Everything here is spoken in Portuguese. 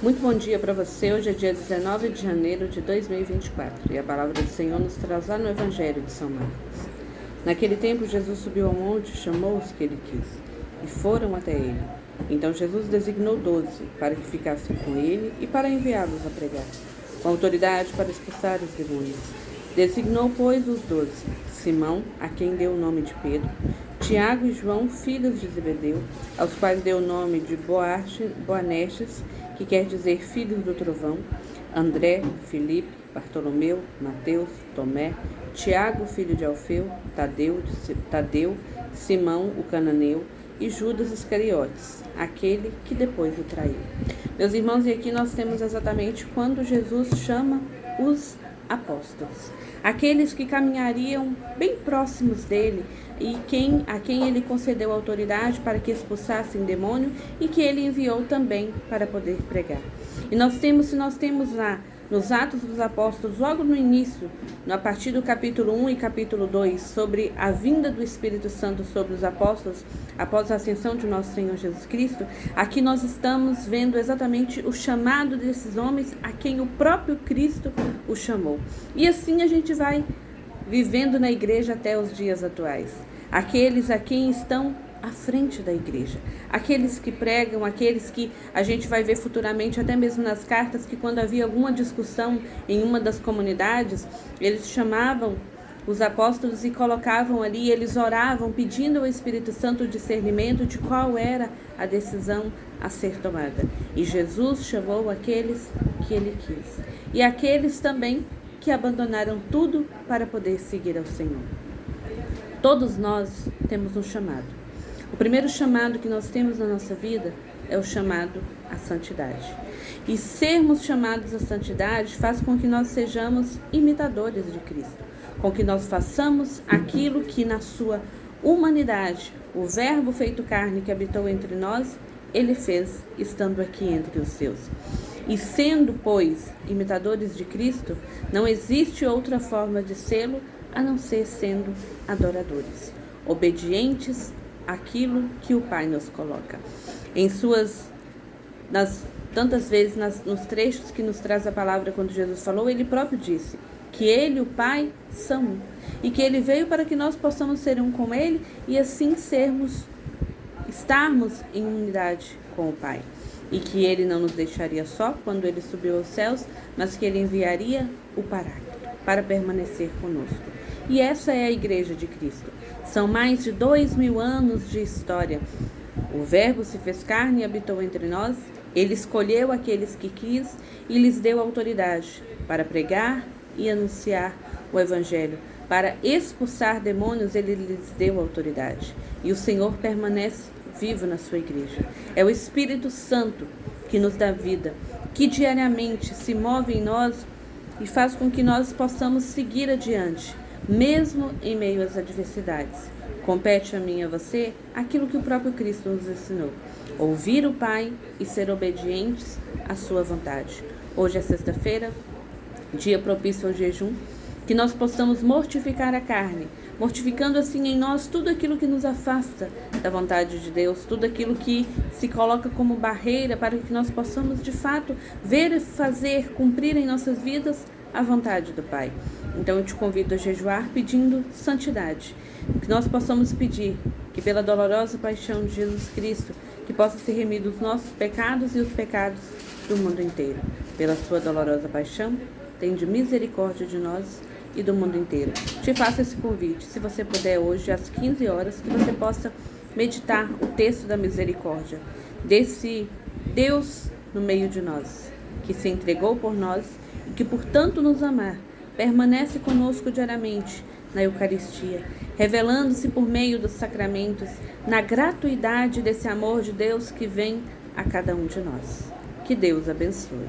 Muito bom dia para você. Hoje é dia 19 de janeiro de 2024 e a palavra do Senhor nos traz lá no Evangelho de São Marcos. Naquele tempo, Jesus subiu ao monte, chamou os que ele quis e foram até ele. Então Jesus designou 12 para que ficassem com ele e para enviá-los a pregar, com autoridade para expulsar os demônios. Designou, pois, os 12: Simão, a quem deu o nome de Pedro, Tiago e João, filhos de Zebedeu, aos quais deu o nome de Boanerges, que quer dizer filhos do trovão, André, Filipe, Bartolomeu, Mateus, Tomé, Tiago, filho de Alfeu, Tadeu, Simão, o cananeu, e Judas Iscariotes, aquele que depois o traiu. Meus irmãos, e aqui nós temos exatamente quando Jesus chama os apóstolos, aqueles que caminhariam bem próximos dele e a quem ele concedeu autoridade para que expulsassem demônio e que ele enviou também para poder pregar. E se nós temos lá nos Atos dos Apóstolos, logo no início, a partir do capítulo 1 e capítulo 2, sobre a vinda do Espírito Santo sobre os apóstolos, após a ascensão de nosso Senhor Jesus Cristo, aqui nós estamos vendo exatamente o chamado desses homens a quem o próprio Cristo os chamou. E assim a gente vai vivendo na igreja até os dias atuais. Aqueles a quem estão à frente da igreja, aqueles que pregam, aqueles que a gente vai ver futuramente, até mesmo nas cartas, que quando havia alguma discussão em uma das comunidades, eles chamavam os apóstolos e colocavam ali, eles oravam pedindo ao Espírito Santo o discernimento de qual era a decisão a ser tomada. E Jesus chamou aqueles que ele quis, e aqueles também que abandonaram tudo para poder seguir ao Senhor. Todos nós temos um chamado. O primeiro chamado que nós temos na nossa vida é o chamado à santidade. E sermos chamados à santidade faz com que nós sejamos imitadores de Cristo, com que nós façamos aquilo que na sua humanidade, o Verbo feito carne que habitou entre nós, ele fez estando aqui entre os seus. E sendo, pois, imitadores de Cristo, não existe outra forma de sê-lo a não ser sendo adoradores, obedientes àquilo que o Pai nos coloca. Tantas vezes nos trechos que nos traz a palavra, quando Jesus falou, ele próprio disse que ele e o Pai são um, e que ele veio para que nós possamos ser um com ele e assim estarmos em unidade com o Pai. E que ele não nos deixaria só quando ele subiu aos céus, mas que ele enviaria o Paráclito para permanecer conosco. E essa é a Igreja de Cristo. São mais de 2000 anos de história. O Verbo se fez carne e habitou entre nós. Ele escolheu aqueles que quis e lhes deu autoridade para pregar e anunciar o Evangelho. Para expulsar demônios, ele lhes deu autoridade. E o Senhor permanece vivo na sua igreja. É o Espírito Santo que nos dá vida, que diariamente se move em nós e faz com que nós possamos seguir adiante, mesmo em meio às adversidades. Compete a mim e a você aquilo que o próprio Cristo nos ensinou: ouvir o Pai e ser obedientes à sua vontade. Hoje é sexta-feira, dia propício ao jejum, que nós possamos mortificar a carne, mortificando assim em nós tudo aquilo que nos afasta da vontade de Deus, tudo aquilo que se coloca como barreira para que nós possamos de fato ver, fazer, cumprir em nossas vidas a vontade do Pai. Então eu te convido a jejuar pedindo santidade, que nós possamos pedir que pela dolorosa paixão de Jesus Cristo, que possa ser remido os nossos pecados e os pecados do mundo inteiro. Pela sua dolorosa paixão, tende misericórdia de nós e do mundo inteiro. Te faço esse convite, se você puder hoje às 15 horas, que você possa meditar o texto da misericórdia, desse Deus no meio de nós, que se entregou por nós e que por tanto nos amar, permanece conosco diariamente na Eucaristia, revelando-se por meio dos sacramentos, na gratuidade desse amor de Deus que vem a cada um de nós. Que Deus abençoe.